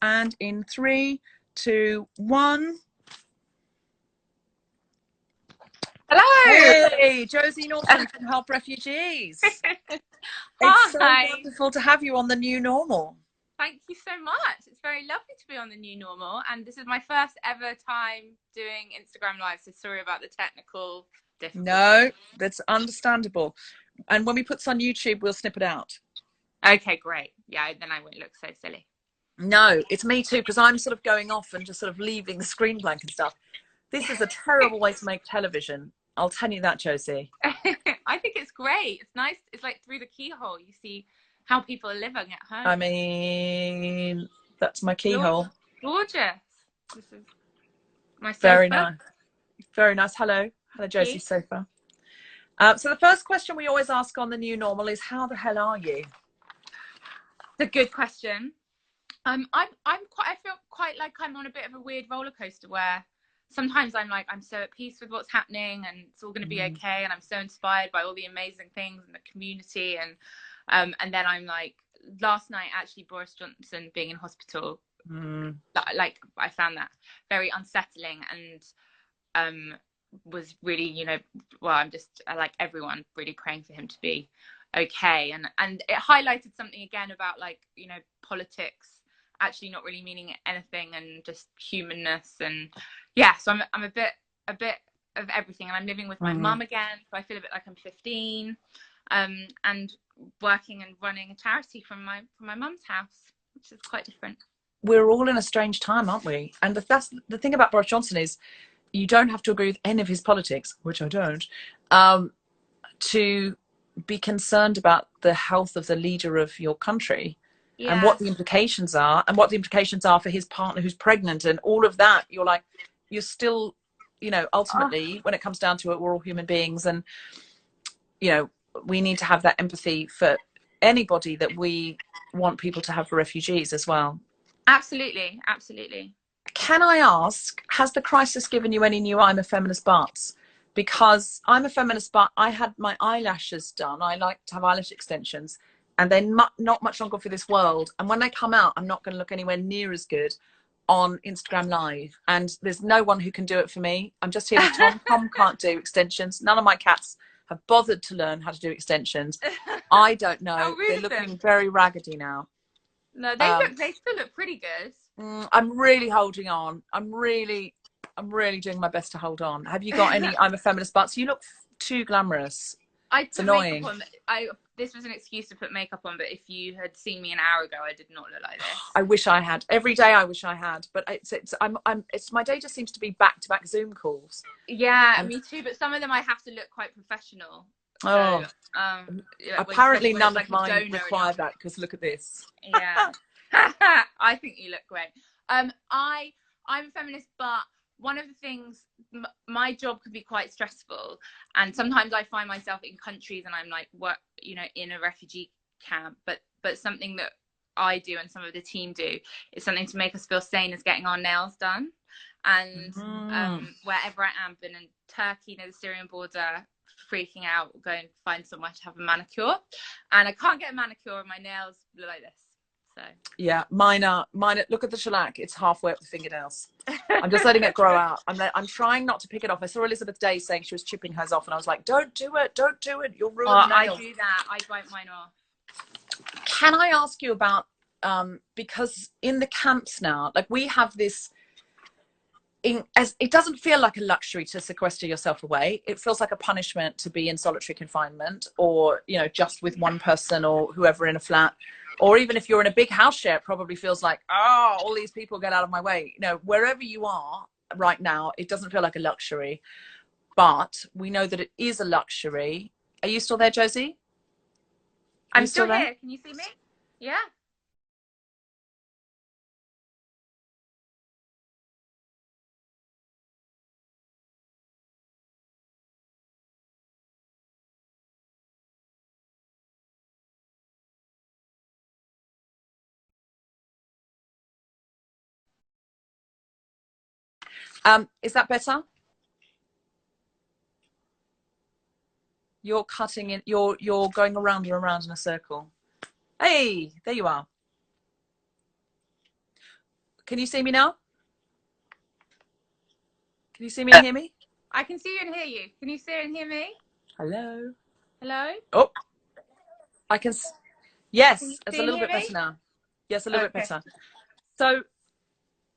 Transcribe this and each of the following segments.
And in 3, 2, 1. Hello. Hey, Josie Naughton from Help Refugees. It's so Hi. wonderful to have you on the new normal. Thank you so much. It's very lovely to be on the new normal, and this is my first ever time doing Instagram Live, so sorry about the technical difficulties. No, that's understandable. And when we put this on YouTube, we'll snip it out. Okay, great. Yeah, then I won't look so silly. No, it's me too, because I'm sort of going off and just sort of leaving the screen blank and stuff. This is a terrible way to make television. I'll tell you that, Josie. I think it's great. It's nice. It's like through the keyhole, you see how people are living at home. I mean, that's my keyhole. Gorgeous. This is my sofa. Very nice. Very nice. Hello. Hello, Josie's sofa. So the first question we always ask on the new normal is, how the hell are you? It's a good question. I feel quite like I'm on a bit of a weird roller coaster where sometimes I'm like, I'm so at peace with what's happening and it's all going to be okay. And I'm so inspired by all the amazing things in the community. And then I'm like, last night, actually, Boris Johnson being in hospital, like I found that very unsettling and was really, well, I'm just like everyone really praying for him to be okay. And it highlighted something again about like, politics actually not really meaning anything and just humanness. And yeah, so I'm a bit of everything, and I'm living with my mum again, so I feel a bit like I'm 15, and working and running a charity from my mum's house, which is quite different. We're all in a strange time, aren't we? And that's the thing about Boris Johnson is you don't have to agree with any of his politics, which I don't, to be concerned about the health of the leader of your country. Yes. And what the implications are, and what the implications are for his partner who's pregnant, and all of that. You're like, you're still, ultimately, when it comes down to it, we're all human beings, and we need to have that empathy for anybody that we want people to have for refugees as well. Absolutely, absolutely. Can I ask, has the crisis given you any new I'm a feminist butts? Because I'm a feminist, but I had my eyelashes done. I like to have eyelash extensions, and they're not much longer for this world. And when they come out, I'm not going to look anywhere near as good on Instagram Live. And there's no one who can do it for me. I'm just here with Tom. Tom can't do extensions. None of my cats have bothered to learn how to do extensions. I don't know. They're looking very raggedy now. No, they still look pretty good. I'm really holding on. I'm really doing my best to hold on. Have you got any I'm a feminist butts? You look too glamorous. It's annoying. This was an excuse to put makeup on, but if you had seen me an hour ago, I did not look like this. I wish I had. Every day I wish I had, but it's my day just seems to be back-to-back Zoom calls. Yeah, me too, but some of them I have to look quite professional. So, apparently none of mine require that, because look at this. Yeah. I think you look great. I'm a feminist, but one of the things, my job can be quite stressful, and sometimes I find myself in countries and I'm like, in a refugee camp, but something that I do and some of the team do is something to make us feel sane, is getting our nails done. And wherever I am, been in Turkey near the Syrian border, freaking out, going to find somewhere to have a manicure, and I can't get a manicure and my nails look like this. So yeah, mine are. Look at the shellac; it's halfway up the fingernails. I'm just letting it grow out. I'm trying not to pick it off. I saw Elizabeth Day saying she was chipping hers off, and I was like, "Don't do it! You'll ruin the nails." I do that. I bite mine off. Can I ask you about because in the camps now, like we have this. As it doesn't feel like a luxury to sequester yourself away. It feels like a punishment to be in solitary confinement, or just with one person or whoever in a flat. Or even if you're in a big house share, it probably feels like, all these people, get out of my way. Wherever you are right now, it doesn't feel like a luxury. But we know that it is a luxury. Are you still there, Josie? I'm still here. Can you see me? Yeah. Is that better? You're cutting in. You're going around and around in a circle. Hey, there you are. Can you see me now? Can you see me and hear me? I can see you and hear you. Can you see and hear me? Hello. Hello? Oh, I can. Can you Yes, it's see a and little hear bit me? better now. Yes, a little bit Okay. better. So,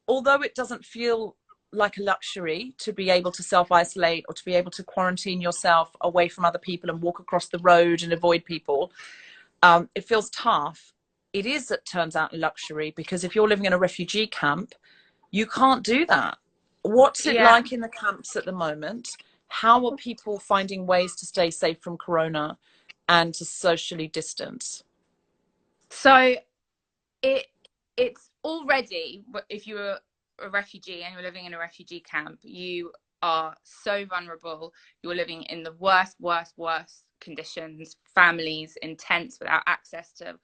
although it doesn't feel like a luxury to be able to self-isolate or to be able to quarantine yourself away from other people and walk across the road and avoid people, it feels tough. It is, it turns out, a luxury, because if you're living in a refugee camp, you can't do that. What's it Yeah. like in the camps at the moment? How are people finding ways to stay safe from corona and to socially distance? So it it's already, if you're a refugee and you're living in a refugee camp, you are so vulnerable. You're living in the worst conditions, families in tents without access to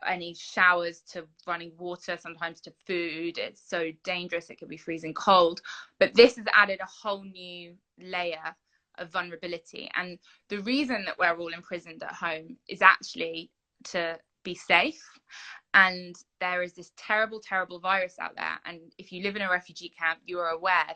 any showers, to running water, sometimes to food. It's so dangerous. It could be freezing cold. But this has added a whole new layer of vulnerability. And the reason that we're all imprisoned at home is actually to be safe. And there is this terrible virus out there. And if you live in a refugee camp, you are aware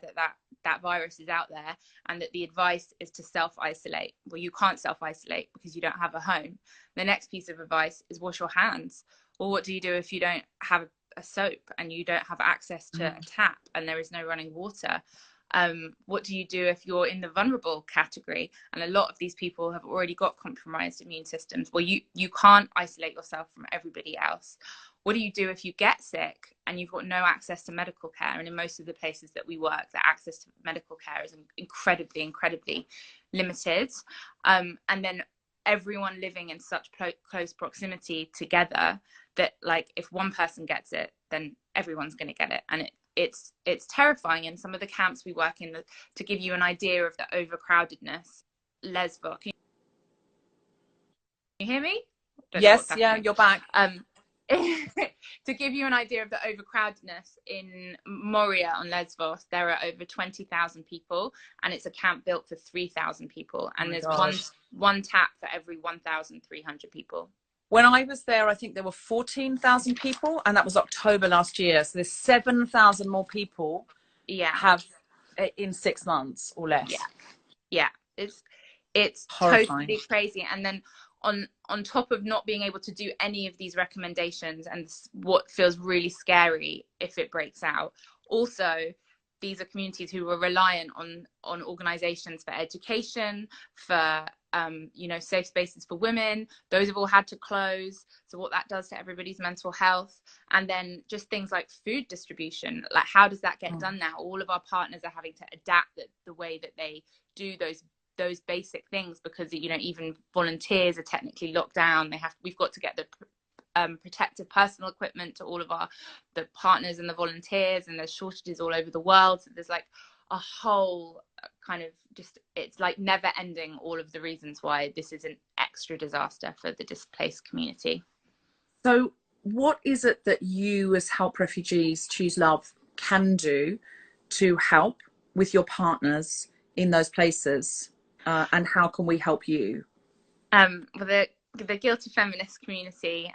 that virus is out there, and that the advice is to self-isolate. Well, you can't self-isolate because you don't have a home. The next piece of advice is wash your hands. Well, what do you do if you don't have a soap and you don't have access to a tap and there is no running water? What do you do if you're in the vulnerable category? And a lot of these people have already got compromised immune systems. Well, you can't isolate yourself from everybody else. What do you do if you get sick and you've got no access to medical care? And in most of the places that we work, the access to medical care is incredibly limited. And then everyone living in such close proximity together that, like, if one person gets it, then everyone's going to get it. And it's terrifying. In some of the camps we work in, to give you an idea of the overcrowdedness, Lesbos. Can you hear me? Don't know what's Yes, yeah, happening. you're back. To give you an idea of the overcrowdedness, in Moria on Lesbos, there are over 20,000 people, and it's a camp built for 3,000 people, and there's one tap for every 1,300 people. When I was there, I think there were 14,000 people, and that was October last year. So there's 7,000 more people have in 6 months or less. Yeah. It's horrifying. Totally crazy. And then on top of not being able to do any of these recommendations, and what feels really scary if it breaks out, also these are communities who were reliant on organizations for education, for safe spaces for women. Those have all had to close. So what that does to everybody's mental health. And then just things like food distribution, like how does that get done now? All of our partners are having to adapt the way that they do those basic things, because even volunteers are technically locked down. We've got to get the protective personal equipment to all of the partners and the volunteers, and there's shortages all over the world. So there's like a whole kind of it's like never ending, all of the reasons why this is an extra disaster for the displaced community. So what is it that you, as Help Refugees Choose Love, can do to help with your partners in those places, and how can we help you? Well, the guilty feminist community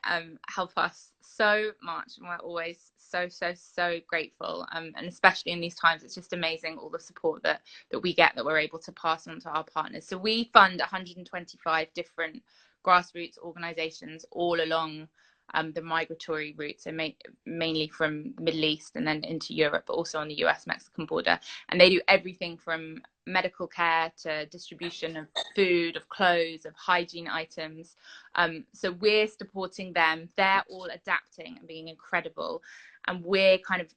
help us so much, and we're always so grateful, and especially in these times, it's just amazing all the support that we get, that we're able to pass on to our partners. So we fund 125 different grassroots organizations all along the migratory route, so mainly from the Middle East and then into Europe, but also on the US-Mexican border. And they do everything from medical care to distribution of food, of clothes, of hygiene items. So we're supporting them. They're all adapting and being incredible. And we're kind of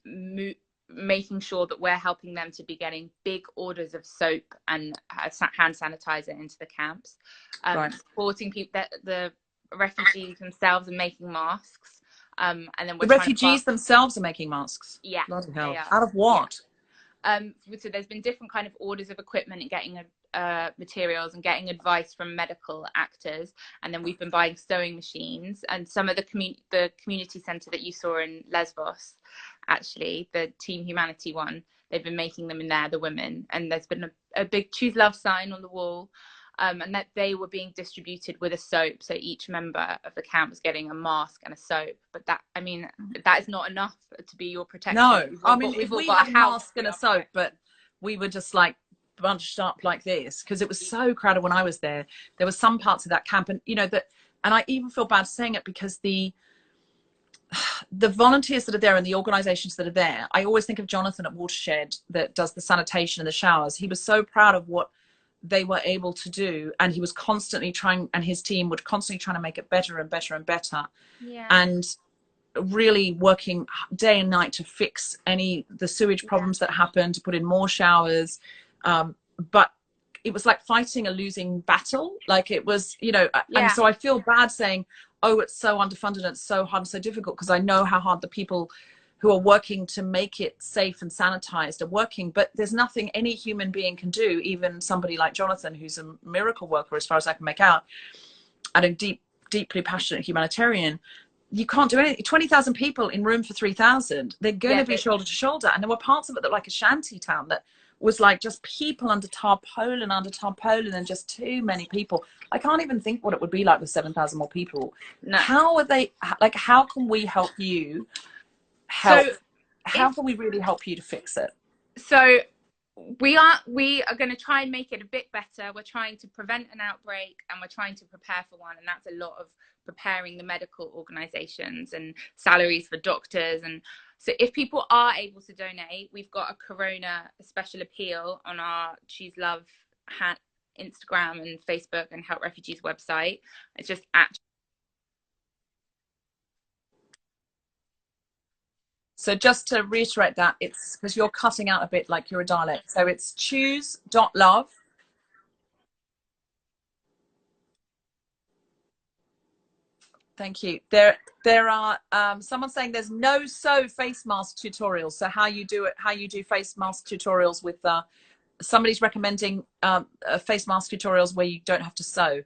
making sure that we're helping them to be getting big orders of soap and hand sanitizer into the camps. Right. Supporting people, the refugees themselves are making masks. And then the refugees themselves are making masks? Yeah. Bloody hell. Out of what? Yeah. So there's been different kind of orders of equipment and getting materials and getting advice from medical actors, and then we've been buying sewing machines. And some of the community centre that you saw in Lesbos, actually the Team Humanity one, they've been making them in there, the women, and there's been a big Choose Love sign on the wall. and that they were being distributed with a soap. So each member of the camp was getting a mask and a soap. But that, I mean, that is not enough to be your protection. No, I mean, if we had a mask and a soap, but we were just like bunched up like this because it was so crowded when I was there. There were some parts of that camp, and you know that, and I even feel bad saying it because the volunteers that are there and the organizations that are there, I always think of Jonathan at Woolshed that does the sanitation and the showers. He was so proud of what they were able to do, and he was constantly trying, and his team would constantly trying to make it better and better and better. Yeah. And really working day and night to fix the sewage problems that happened, to put in more showers. But it was like fighting a losing battle. Like it was, you know, and so I feel bad saying, oh, it's so underfunded and it's so hard and so difficult, because I know how hard the people who are working to make it safe and sanitized are working. But there's nothing any human being can do, even somebody like Jonathan, who's a miracle worker as far as I can make out, and a deeply passionate humanitarian. You can't do anything. 20,000 people in room for 3,000. They're going to be shoulder to shoulder. And there were parts of it that like a shanty town that was like just people under tarpaulin and just too many people. I can't even think what it would be like with 7,000 more people. No. How are they, like, how can we help you how can we really help you to fix it? So we are going to try and make it a bit better. We're trying to prevent an outbreak, and we're trying to prepare for one. And that's a lot of preparing the medical organizations and salaries for doctors. And so if people are able to donate, we've got a Corona special appeal on our Choose Love Instagram and Facebook and Help Refugees website. It's just at. So just to reiterate that, it's because you're cutting out a bit like you're a dialect. So it's choose.love. Thank you. There are someone saying there's no sew face mask tutorials. So how you do face mask tutorials with somebody's recommending face mask tutorials where you don't have to sew.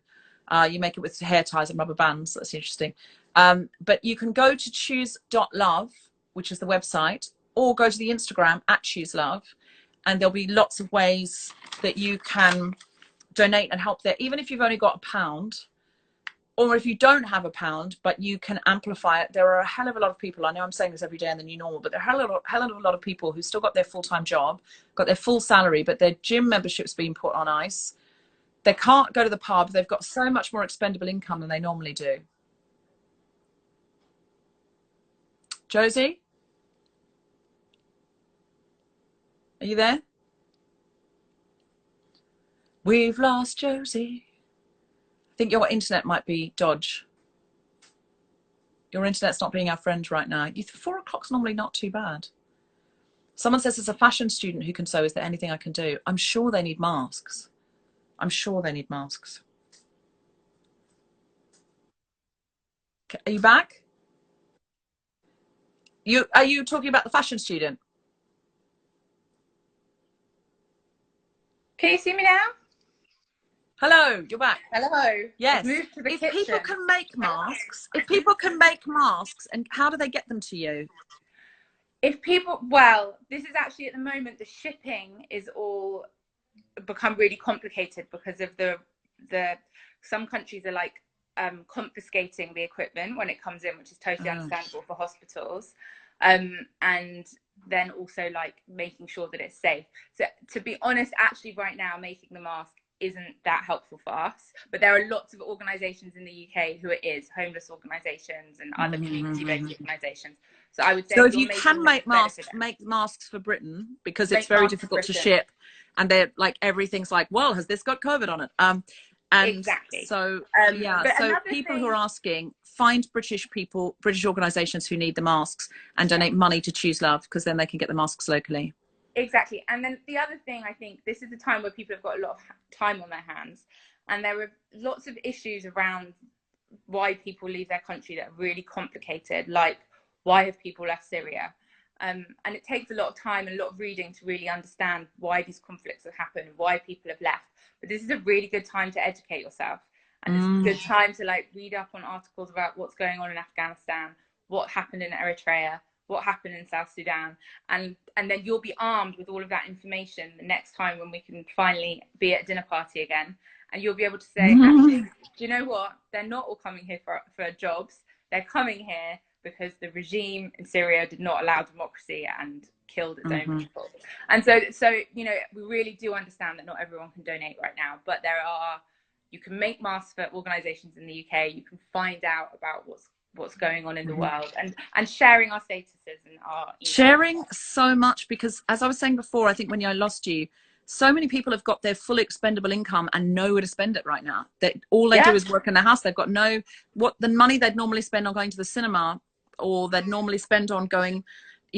You make it with hair ties and rubber bands. That's interesting. But you can go to choose.love, which is the website, or go to the Instagram at ChooseLove, and there'll be lots of ways that you can donate and help there, even if you've only got £1, or if you don't have £1, but you can amplify it. There are a hell of a lot of people, I know I'm saying this every day in the new normal, but there are a hell of a lot of people who still got their full-time job, got their full salary, but their gym membership's been put on ice. They can't go to the pub. They've got so much more expendable income than they normally do. Josie? Are you there? We've lost Josie. I think your internet might be dodge. Your internet's not being our friend right now. 4 o'clock's normally not too bad. Someone says, as a fashion student who can sew, is there anything I can do? I'm sure they need masks. I'm sure they need masks. Are you back? Are you talking about the fashion student? Can you see me now? Hello, you're back. Hello. Yes. If people can make masks, and how do they get them to you? If people, well, this is actually at the moment, the shipping is all become really complicated because of the some countries are like confiscating the equipment when it comes in, which is totally understandable for hospitals. And then also like making sure that it's safe. So to be honest, actually right now making the mask isn't that helpful for us, but there are lots of organizations in the UK who it is, homeless organizations and other community-based organizations. So I would say, so if you can make masks for Britain, because it's very difficult to ship, and they're like, everything's like, well, has this got COVID on it? And exactly. So so people who are asking, find British organizations who need the masks and donate money to Choose Love, because then they can get the masks locally. Exactly. And then the other thing, I think this is a time where people have got a lot of time on their hands, and there are lots of issues around why people leave their country that are really complicated, like why have people left Syria? And it takes a lot of time and a lot of reading to really understand why these conflicts have happened, why people have left. But this is a really good time to educate yourself, and it's a good time to like read up on articles about what's going on in Afghanistan, what happened in Eritrea, what happened in South Sudan, and then you'll be armed with all of that information the next time when we can finally be at a dinner party again, and you'll be able to say, actually, do you know what? They're not all coming here for jobs. They're coming here because the regime in Syria did not allow democracy and killed its own people. And so, you know, we really do understand that not everyone can donate right now, but you can make masks for organizations in the UK. You can find out about what's going on in the world, and sharing our statuses and our sharing so much, because as I was saying before, I think when I lost you, so many people have got their full expendable income and nowhere to spend it right now. That all they do is work in the house. They've got the money they'd normally spend on going to the cinema, or they'd normally spend on going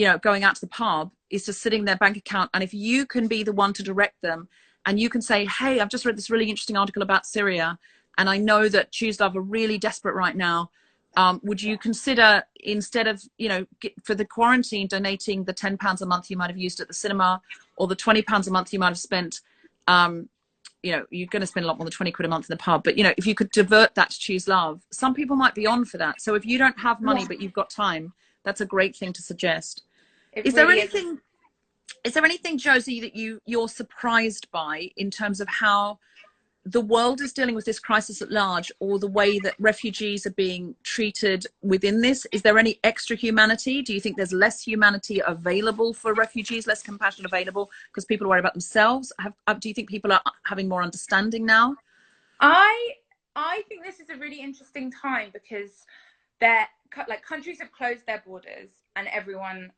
out to the pub, is just sitting in their bank account. And if you can be the one to direct them, and you can say, hey, I've just read this really interesting article about Syria, and I know that Choose Love are really desperate right now. Would you consider, instead of, for the quarantine, donating the £10 a month you might have used at the cinema, or the £20 a month you might have spent, you're going to spend a lot more than 20 quid a month in the pub, but if you could divert that to Choose Love, some people might be on for that. So if you don't have money, but you've got time, that's a great thing to suggest. Is there anything, Josie, that you're surprised by in terms of how the world is dealing with this crisis at large, or the way that refugees are being treated within this? Is there any extra humanity? Do you think there's less humanity available for refugees, less compassion available because people worry about themselves? Do you think people are having more understanding now? I think this is a really interesting time, because countries have closed their borders, and everyone,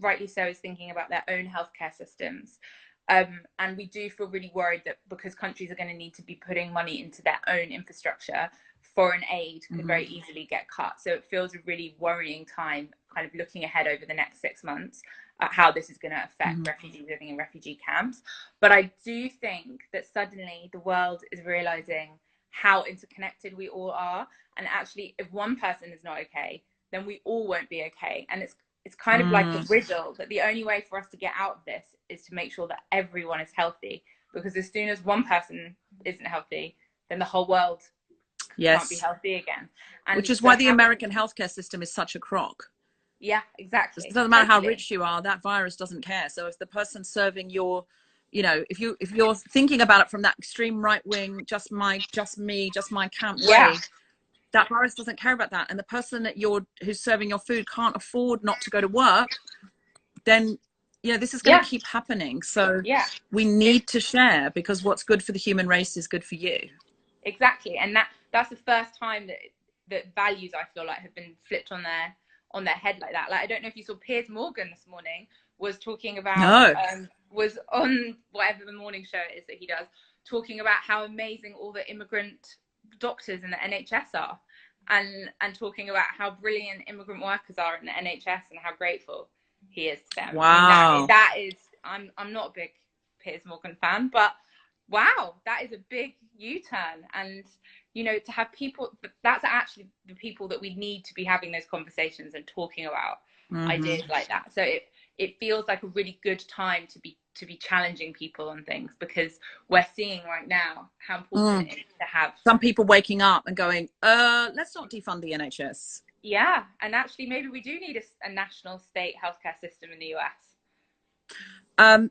rightly so, is thinking about their own healthcare systems. And we do feel really worried that because countries are going to need to be putting money into their own infrastructure, foreign aid could very easily get cut. So it feels a really worrying time, kind of looking ahead over the next 6 months at how this is going to affect refugees living in refugee camps. But I do think that suddenly the world is realizing how interconnected we all are. And actually, if one person is not okay, then we all won't be okay. And it's kind of like a riddle, that the only way for us to get out of this is to make sure that everyone is healthy. Because as soon as one person isn't healthy, then the whole world can't be healthy again. And which is why the American healthcare system is such a crock. Yeah, exactly. It doesn't matter how rich you are, that virus doesn't care. So if the person serving your, if you're thinking about it from that extreme right wing, just me, just my camp way, that virus doesn't care about that. And the person who's serving your food can't afford not to go to work, then this is going to keep happening. So we need to share, because what's good for the human race is good for you. Exactly. And that's the first time that values, I feel like, have been flipped on their head like that. Like, I don't know if you saw Piers Morgan this morning was talking about was on whatever the morning show it is that he does, talking about how amazing all the immigrant doctors in the NHS are, and talking about how brilliant immigrant workers are in the NHS and how grateful he is to them. Wow. I mean, that is, I'm not a big Piers Morgan fan, but wow, that is a big U-turn. And to have people, that's actually the people that we need to be having those conversations and talking about ideas like that. So it feels like a really good time to be challenging people on things, because we're seeing right now how important it is to have some people waking up and going, let's not defund the NHS. Yeah, and actually maybe we do need a national state healthcare system in the US.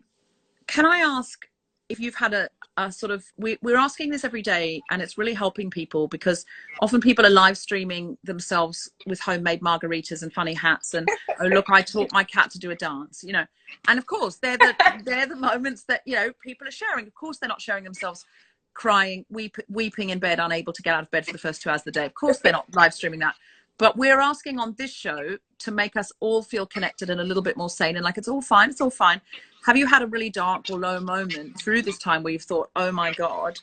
Can I ask if you've had a sort of, we're asking this every day, and it's really helping people, because often people are live streaming themselves with homemade margaritas and funny hats, and oh look, I taught my cat to do a dance, and of course they're the moments that people are sharing. Of course they're not sharing themselves crying, weeping in bed, unable to get out of bed for the first 2 hours of the day. Of course they're not live streaming that. But we're asking on this show to make us all feel connected and a little bit more sane, and like, it's all fine, it's all fine. Have you had a really dark or low moment through this time where you've thought, oh my God?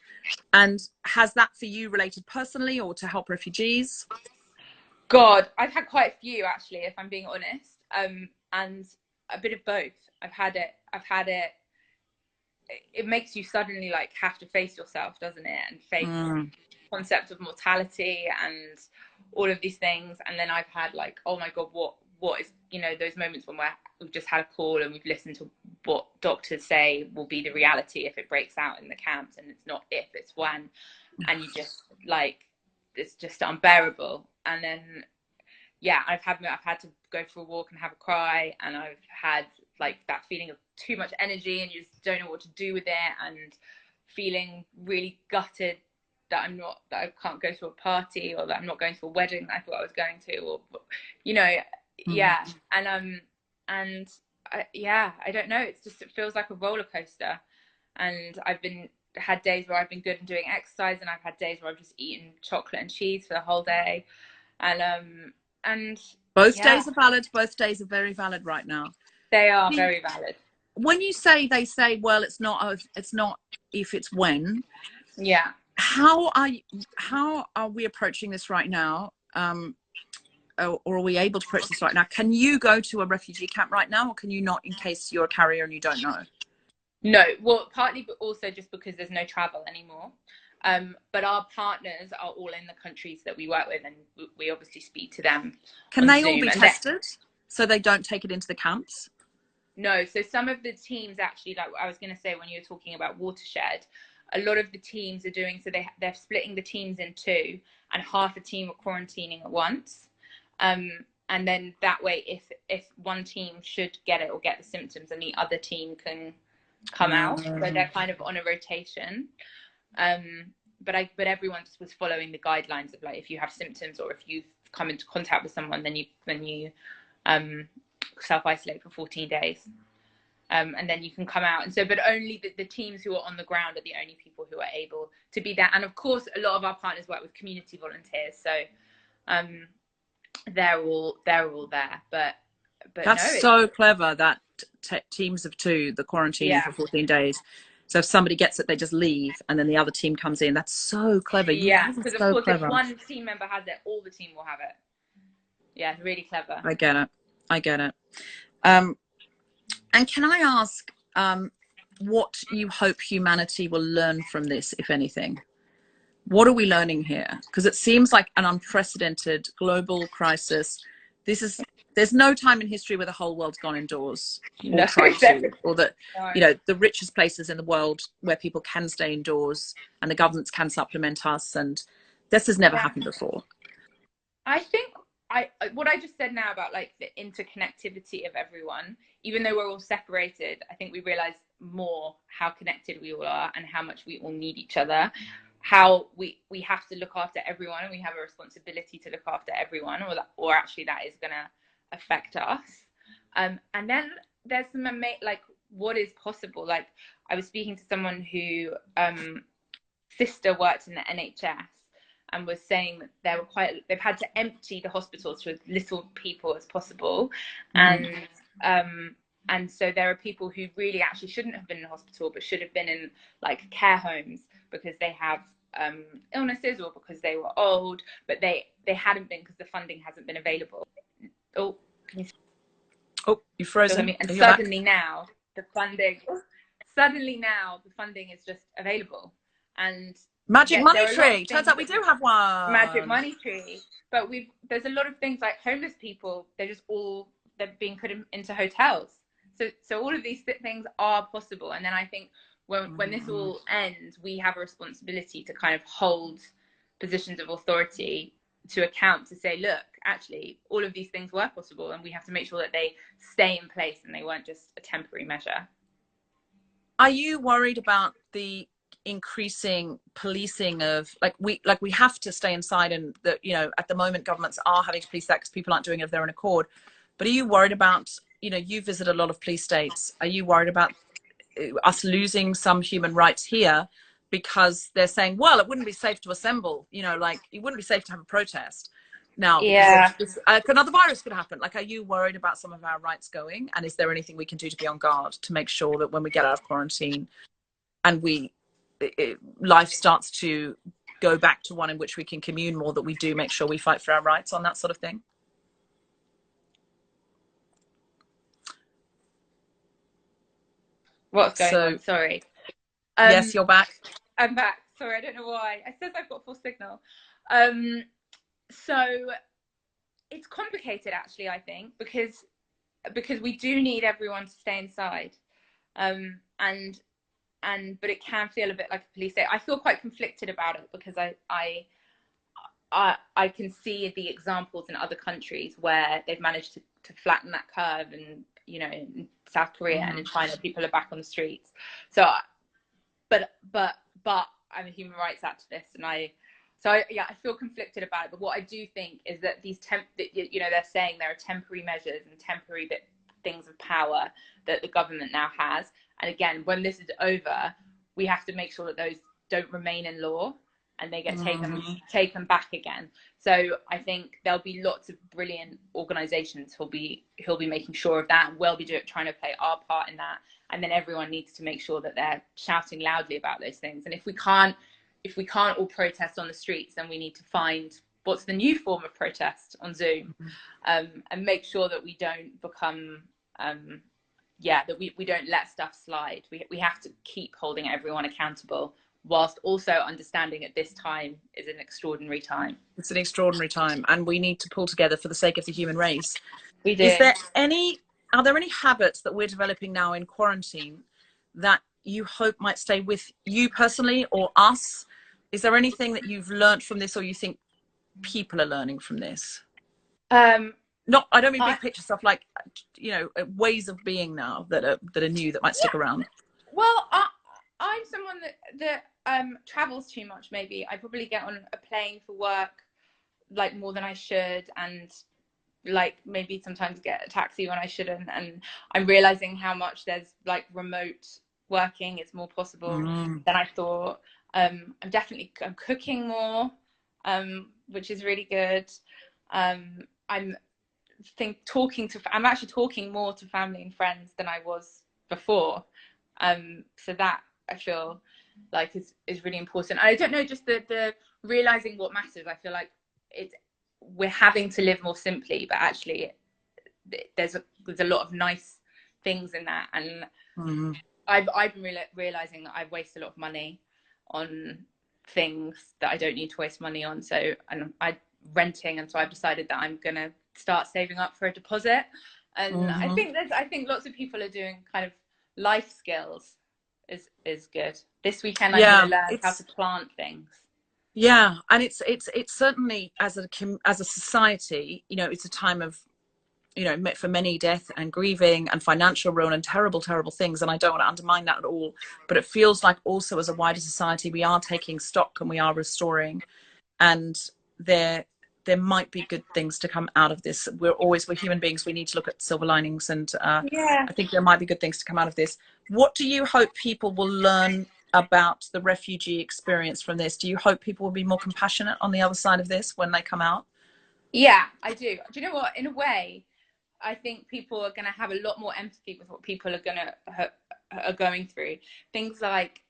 And has that for you related personally or to help refugees? God, I've had quite a few, actually, if I'm being honest, and a bit of both. I've had it. It makes you suddenly like have to face yourself, doesn't it? And face the concept of mortality and all of these things. And then I've had like, oh my God, what is, those moments when we've just had a call and we've listened to what doctors say will be the reality if it breaks out in the camps, and it's not if, it's when. And you just like, it's just unbearable. And then I've had to go for a walk and have a cry, and I've had like that feeling of too much energy and you just don't know what to do with it. And feeling really gutted that I can't go to a party, or that I'm not going to a wedding that I thought I was going to, or, you know, yeah. And yeah, I don't know. It feels like a roller coaster. And had days where I've been good and doing exercise, and I've had days where I've just eaten chocolate and cheese for the whole day. And both days are valid. Both days are very valid right now. They are very valid. When you say, they say, well, it's not if, it's when. Yeah. How are we approaching this right now? Or are we able to approach this right now? Can you go to a refugee camp right now, or can you not, in case you're a carrier and you don't know? No, well, partly, but also just because there's no travel anymore. But our partners are all in the countries that we work with, and we obviously speak to them. Can they all be tested so they don't take it into the camps? No, so some of the teams actually, like I was going to say when you were talking about Watershed, a lot of the teams are doing, so they're splitting the teams in two, and half a team are quarantining at once. And then that way, if one team should get it or get the symptoms, then the other team can come out. So they're kind of on a rotation. But everyone just was following the guidelines of, like, if you have symptoms or if you've come into contact with someone, then you self-isolate for 14 days. And then you can come out. And so, but only the teams who are on the ground are the only people who are able to be there. And of course, a lot of our partners work with community volunteers. So they're all there. But that's so clever that teams of two, the quarantining for 14 days. So if somebody gets it, they just leave, and then the other team comes in. That's so clever. Yeah, because of course, if one team member has it, all the team will have it. Yeah, really clever. I get it. And can I ask what you hope humanity will learn from this, if anything? What are we learning here? Because it seems like an unprecedented global crisis. There's no time in history where the whole world's gone indoors, or tried to, or that, you know, the richest places in the world where people can stay indoors and the governments can supplement us, and this has never happened before. I think what I just said now about, like, the interconnectivity of everyone, even though we're all separated, I think we realize more how connected we all are and how much we all need each other, how we have to look after everyone, and we have a responsibility to look after everyone, or actually that is going to affect us. And then there's some like, what is possible. Like, I was speaking to someone who sister worked in the NHS and was saying that they've had to empty the hospitals to as little people as possible. And so there are people who really actually shouldn't have been in hospital, but should have been in, like, care homes because they have illnesses or because they were old, but they hadn't been because the funding hasn't been available. Oh, can you? Oh, you frozen. And suddenly now the funding is just available. And Magic money tree. Turns out we do have one. Magic money tree. But there's a lot of things, like homeless people. They're being put into hotels. So all of these things are possible. And then I think when this all ends, we have a responsibility to kind of hold positions of authority to account, to say, look, actually, all of these things were possible, and we have to make sure that they stay in place and they weren't just a temporary measure. Are you worried about the increasing policing of, we have to stay inside, and that, you know, at the moment governments are having to police that because people aren't doing it of their own accord, but are you worried about, you know, you visit a lot of police states, are you worried about us losing some human rights here because they're saying, well, it wouldn't be safe to assemble, you know, like it wouldn't be safe to have a protest now, another virus could happen? Like, are you worried about some of our rights going, and is there anything we can do to be on guard to make sure that when we get out of quarantine and life starts to go back to one in which we can commune more, that we do make sure we fight for our rights on that sort of thing? What's going on? Sorry. Yes, you're back. I'm back. Sorry, I don't know why. I said I've got full signal. So it's complicated, actually, I think, because we do need everyone to stay inside. But it can feel a bit like a police state. I feel quite conflicted about it because I can see the examples in other countries where they've managed to flatten that curve, and, you know, in South Korea and in China, people are back on the streets. So, but I'm a human rights activist, and I feel conflicted about it. But what I do think is that they're saying there are temporary measures and temporary things of power that the government now has. And again, when this is over, we have to make sure that those don't remain in law and they get taken back again. So I think there'll be lots of brilliant organizations who'll be making sure of that, and we'll be trying to play our part in that. And then everyone needs to make sure that they're shouting loudly about those things. And if we can't all protest on the streets, then we need to find what's the new form of protest on Zoom, and make sure that we don't become that we don't let stuff slide. We have to keep holding everyone accountable, whilst also understanding at this time is an extraordinary time. It's an extraordinary time, and we need to pull together for the sake of the human race. We do. Are there any habits that we're developing now in quarantine that you hope might stay with you personally or us? Is there anything that you've learned from this, or you think people are learning from this? Not, I don't mean big picture stuff, like, you know, ways of being now that are new, that might stick around. Well, I'm someone that travels too much. Maybe I probably get on a plane for work like more than I should, and like maybe sometimes get a taxi when I shouldn't. And I'm realizing how much there's like remote working is more possible than I thought. I'm cooking more, which is really good. I'm actually talking more to family and friends than I was before. So that I feel like is really important. I don't know, just the realizing what matters. I feel like we're having to live more simply, but actually there's a lot of nice things in that. And I've been realizing that I waste a lot of money on things that I don't need to waste money on. So, and I'm renting, and so I've decided that I'm gonna start saving up for a deposit. And I think lots of people are doing kind of life skills is good. This weekend I'm gonna learn how to plant things. Yeah, and it's certainly, as a society, you know, it's a time of, you know, for many, death and grieving and financial ruin and terrible things, and I don't want to undermine that at all, but it feels like also as a wider society we are taking stock and we are restoring, and there might be good things to come out of this. We're human beings, we need to look at silver linings, and I think there might be good things to come out of this. What do you hope people will learn about the refugee experience from this? Do you hope people will be more compassionate on the other side of this when they come out? Yeah, I do. Do you know what? In a way, I think people are going to have a lot more empathy with what people are going through. Things like,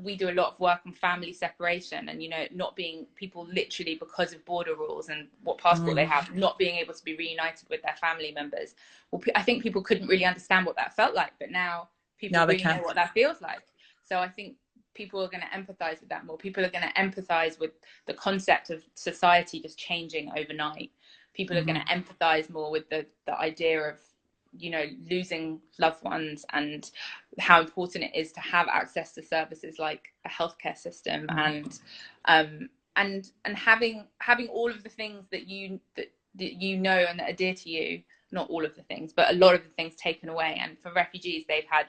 we do a lot of work on family separation, and, you know, not being people literally because of border rules and what passport they have, not being able to be reunited with their family members. Well, I think people couldn't really understand what that felt like, but now people really know what that feels like. So I think people are going to empathize with that more. People are going to empathize with the concept of society just changing overnight. People are going to empathize more with the idea of, you know, losing loved ones, and how important it is to have access to services like a healthcare system, and having all of the things that you know and that are dear to you. Not all of the things, but a lot of the things taken away. And for refugees, they've had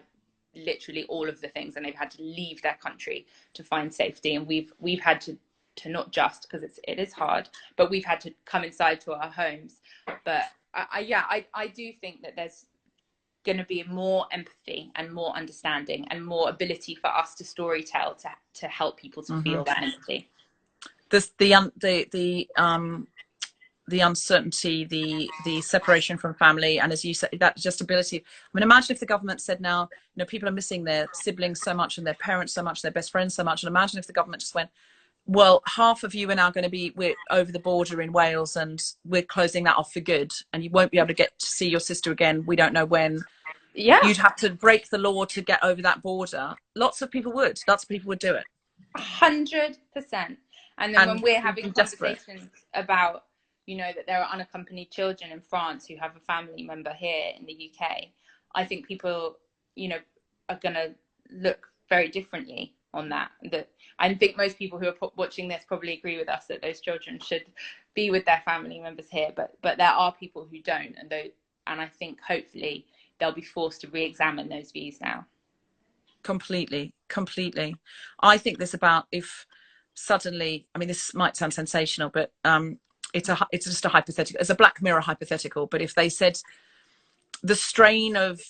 literally all of the things, and they've had to leave their country to find safety. And we've had to not just, because it is hard, but we've had to come inside to our homes. But I do think that there's going to be more empathy and more understanding and more ability for us to storytell to help people to feel that empathy. The uncertainty, the separation from family, and as you said, that just ability. I mean, imagine if the government said now, you know, people are missing their siblings so much, and their parents so much, their best friends so much, and imagine if the government just went, well, half of you are now going to we're over the border in Wales, and we're closing that off for good, and you won't be able to get to see your sister again. We don't know when. Yeah. You'd have to break the law to get over that border. Lots of people would do it. 100%. And then when we're having conversations about, you know, that there are unaccompanied children in France who have a family member here in the UK, I think people, you know, are going to look very differently on that. I think most people who are watching this probably agree with us that those children should be with their family members here, but there are people who don't, and I think hopefully they'll be forced to re-examine those views now. Completely, completely. I think this about if suddenly, I mean, this might sound sensational, but it's just a hypothetical. It's a Black Mirror hypothetical. But if they said the strain of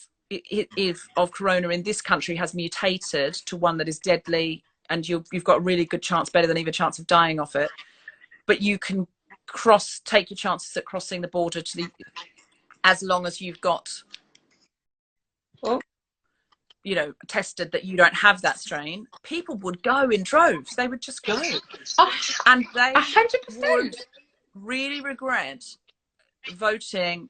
corona in this country has mutated to one that is deadly, and you've got a really good chance, better than even a chance of dying off it, but you can take your chances at crossing the border to the, as long as you've got, you know, tested that you don't have that strain, people would go in droves. They would just go. And they 100%. would really regret voting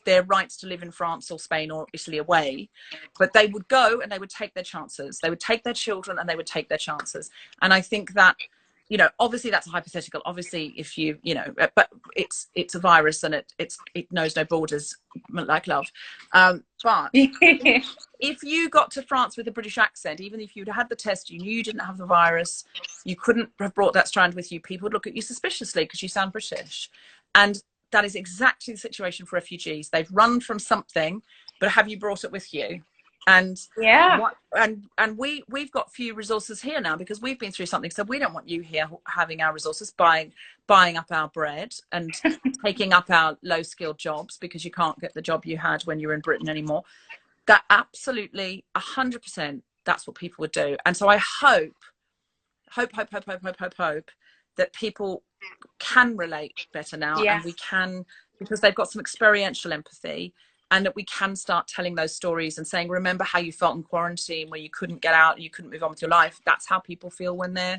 their rights to live in France or Spain or Italy away. But they would go and they would take their chances. They would take their children and they would take their chances. And I think that, you know, obviously that's a hypothetical. Obviously, if you know, but it's a virus and it knows no borders, like love. But if you got to France with a British accent, even if you'd had the test, you knew you didn't have the virus, you couldn't have brought that strand with you, people would look at you suspiciously because you sound British. And that is exactly the situation for refugees. They've run from something, but have you brought it with you? And we've got few resources here now because we've been through something. So we don't want you here having our resources, buying up our bread and taking up our low-skilled jobs because you can't get the job you had when you were in Britain anymore. That absolutely 100%, that's what people would do. And so I hope that people can relate better now. Yes. And we can, because they've got some experiential empathy, and that we can start telling those stories and saying, remember how you felt in quarantine where you couldn't get out and you couldn't move on with your life. That's how people feel when they're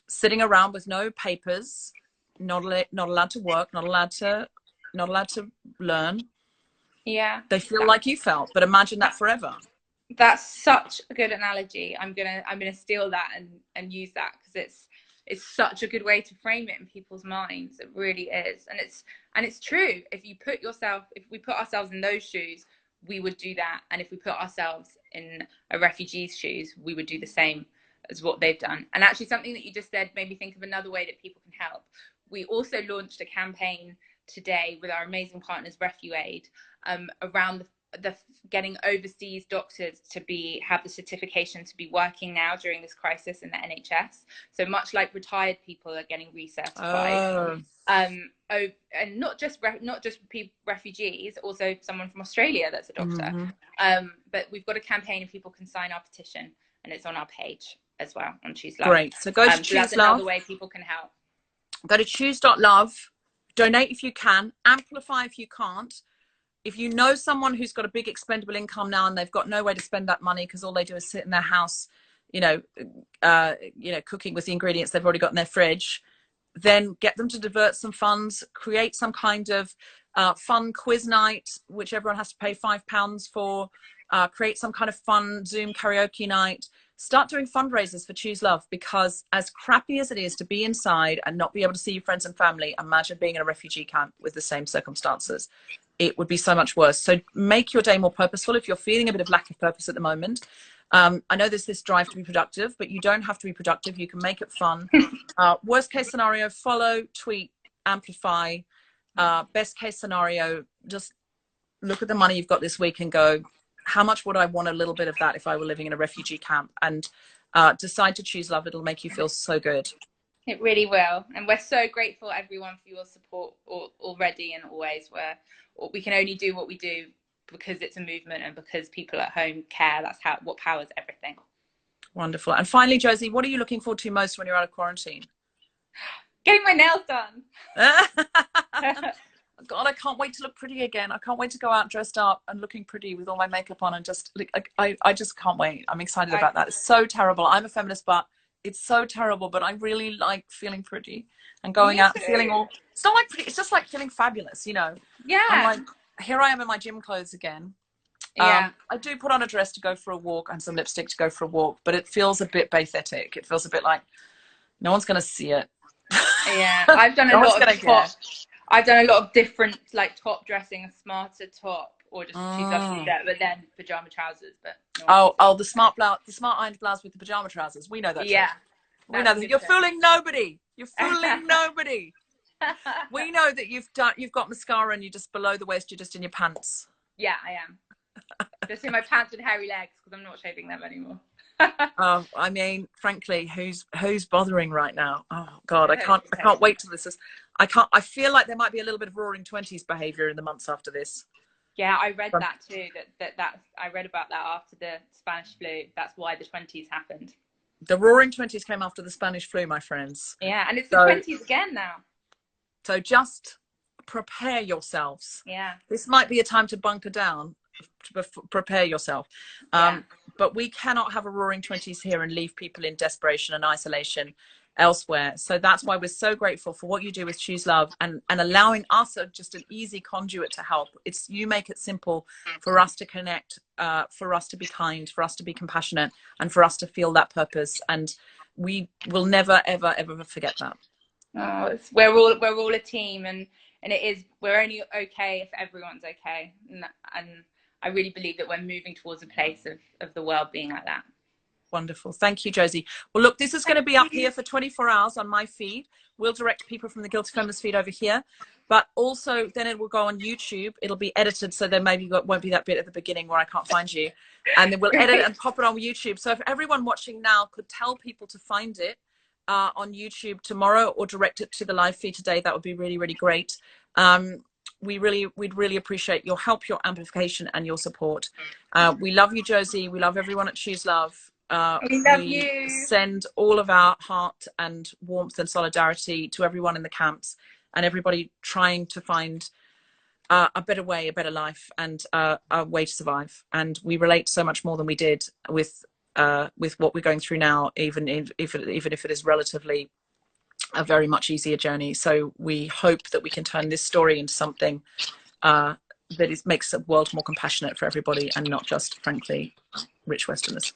sitting around with no papers, not allowed to work, not allowed to learn. Yeah, they feel like you felt, but imagine that forever. That's such a good analogy. I'm gonna steal that and use that because it's such a good way to frame it in people's minds. It really is, and it's true. If we put ourselves in those shoes, we would do that, and if we put ourselves in a refugee's shoes, we would do the same as what they've done. And actually, something that you just said made me think of another way that people can help. We also launched a campaign today with our amazing partners, Refugee, around the getting overseas doctors to have the certification to be working now during this crisis in the NHS. So much like retired people are getting recertified. And not just refugees, also someone from Australia that's a doctor. But we've got a campaign and people can sign our petition, and it's on our page as well on Choose Love. Great. So go to Choose so that's Love. Another way people can help. Go to choose.love. Donate if you can. Amplify if you can't. If you know someone who's got a big expendable income now and they've got no way to spend that money because all they do is sit in their house, cooking with the ingredients they've already got in their fridge, then get them to divert some funds, create some kind of fun quiz night, which everyone has to pay £5 for, create some kind of fun Zoom karaoke night. Start doing fundraisers for Choose Love, because as crappy as it is to be inside and not be able to see your friends and family, imagine being in a refugee camp with the same circumstances. It would be so much worse. So make your day more purposeful if you're feeling a bit of lack of purpose at the moment. I know there's this drive to be productive, but you don't have to be productive. You can make it fun. Worst case scenario, follow, tweet, amplify. Best case scenario, just look at the money you've got this week and go, how much would I want a little bit of that if I were living in a refugee camp? And decide to choose love. It'll make you feel so good. It really will. And we're so grateful, everyone, for your support already and always. We can only do what we do because it's a movement and because people at home care. That's what powers everything. Wonderful. And finally, Josie, what are you looking forward to most when you're out of quarantine? Getting my nails done. God, I can't wait to look pretty again. I can't wait to go out dressed up and looking pretty with all my makeup on, and just I just can't wait. I'm excited about that. It's so terrible. I'm a feminist, but it's so terrible, but I really like feeling pretty and going out and feeling all, it's not like pretty, it's just like feeling fabulous, Yeah. I'm like, here I am in my gym clothes again. Yeah. I do put on a dress to go for a walk and some lipstick to go for a walk, but it feels a bit pathetic. It feels a bit like no one's going to see it. Yeah. I've done I've done a lot of different, like top dressing, a smarter top, or just choose up shirt, but then pajama trousers. But the smart ironed blouse with the pajama trousers. We know that. Yeah, we know that you're fooling nobody. You're fooling nobody. We know that you've got mascara and you're just below the waist. You're just in your pants. Yeah, I am. Just in my pants and hairy legs because I'm not shaving them anymore. I mean, frankly, who's bothering right now? Oh God, I can't wait till this is. I feel like there might be a little bit of Roaring Twenties behaviour in the months after this. Yeah, I read that too. That I read about that after the Spanish flu. That's why the 20s happened. The Roaring Twenties came after the Spanish flu, my friends. Yeah, and it's the 20s again now. So just prepare yourselves. Yeah. This might be a time to bunker down. To prepare yourself. But we cannot have a Roaring Twenties here and leave people in desperation and isolation elsewhere. So that's why we're so grateful for what you do with Choose Love and allowing us just an easy conduit to help. It's you make it simple for us to connect, for us to be kind, for us to be compassionate, and for us to feel that purpose. And we will never, ever, ever forget that. Oh, we're all a team, and we're only okay if everyone's okay, and I really believe that we're moving towards a place of the world being like that. Wonderful. Thank you, Josie. Well, look, this is going to be up here for 24 hours on my feed. We'll direct people from the Guilty Feminist feed over here, but also then it will go on YouTube. It'll be edited, so there maybe won't be that bit at the beginning where I can't find you, and then we'll edit it and pop it on YouTube. So if everyone watching now could tell people to find it on YouTube tomorrow or direct it to the live feed today, that would be really, really great. We'd really appreciate your help, your amplification, and your support. We love you, Josie. We love everyone at Choose Love. We love you. Send all of our heart and warmth and solidarity to everyone in the camps and everybody trying to find a better way, a better life, and a way to survive. And we relate so much more than we did with what we're going through now, even if it is relatively a very much easier journey. So we hope that we can turn this story into something that makes the world more compassionate for everybody and not just, frankly, rich Westerners.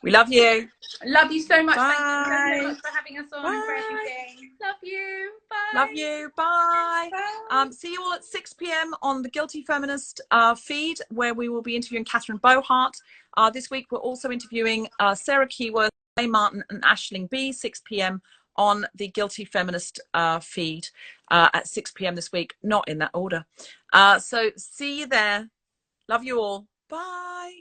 We love you. Love you so much. Bye. Thank you so much for having us on and for everything. Love you. Bye. Love you. Bye. Bye. See you all at 6 p.m. on the Guilty Feminist feed, where we will be interviewing Catherine Bohart. This week, we're also interviewing Sarah Keyworth, May Martin, and Aisling B. 6 p.m. on the Guilty Feminist feed at 6 p.m. this week, not in that order. So see you there. Love you all. Bye.